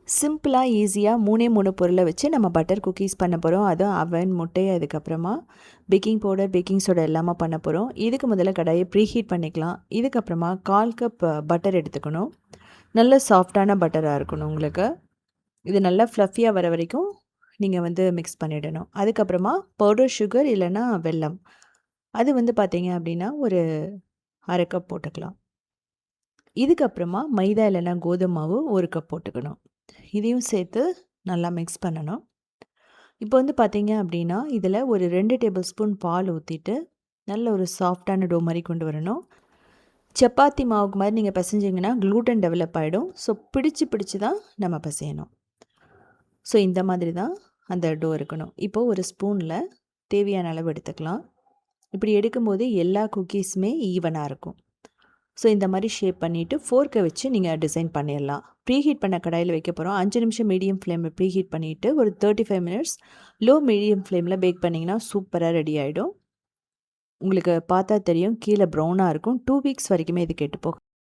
சிம்பிளாக ஈஸியாக 3 பொருளை வச்சு நம்ம பட்டர் குக்கீஸ் பண்ண போகிறோம். அதுவும் அவன், முட்டை, அதுக்கப்புறமா பேக்கிங் பவுடர், பேக்கிங் சோடா எல்லாமே பண்ண போகிறோம். இதுக்கு முதல்ல கடாயை ப்ரீஹீட் பண்ணிக்கலாம். இதுக்கப்புறமா 1/4 கப் பட்டர் எடுத்துக்கணும். நல்ல சாஃப்டான பட்டராக இருக்கணும் உங்களுக்கு. இது நல்லா ஃப்ளஃபியாக வர வரைக்கும் நீங்கள் மிக்ஸ் பண்ணிடணும். அதுக்கப்புறமா பவுடர் சுகர் இல்லைன்னா வெல்லம், அது பார்த்தீங்க அப்படின்னா ஒரு 1/2 கப் போட்டுக்கலாம். இதுக்கப்புறமா மைதா இல்லைன்னா கோதுமை மாவு 1 கப் போட்டுக்கணும். இதையும் சேர்த்து நல்லா மிக்ஸ் பண்ணணும். இப்போ பார்த்தீங்க அப்படின்னா இதில் ஒரு 2 டேபிள் ஸ்பூன் பால் ஊற்றிட்டு நல்ல ஒரு சாஃப்டான டோ மாதிரி கொண்டு வரணும். சப்பாத்தி மாவுக்கு மாதிரி நீங்கள் பிசைஞ்சிங்கன்னா க்ளூட்டன் டெவலப் ஆகிடும். ஸோ பிடிச்சு தான் நம்ம பிசையணும். ஸோ இந்த மாதிரி தான் அந்த டோ இருக்கணும். இப்போது ஒரு ஸ்பூனில் தேவையான அளவு எடுத்துக்கலாம். இப்படி எடுக்கும்போது எல்லா குக்கீஸுமே ஈவனாக இருக்கும். ஸோ இந்த மாதிரி ஷேப் பண்ணிவிட்டு ஃபோர்க்கை வச்சு நீங்கள் டிசைன் பண்ணிடலாம். ப்ரீஹீட் பண்ண கடாயில் வைக்க போகிறோம். 5 நிமிஷம் மீடியம் ஃப்ளேமில் ப்ரீஹீட் பண்ணிவிட்டு ஒரு 35 மினிட்ஸ் லோ மீடியம் ஃப்ளேமில் பேக் பண்ணிங்கன்னா சூப்பராக ரெடி ஆகிடும். உங்களுக்கு பார்த்தா தெரியும், கீழே ப்ரௌனாக இருக்கும். 2 வீக்ஸ் வரைக்குமே இது கெட்டு போகும்.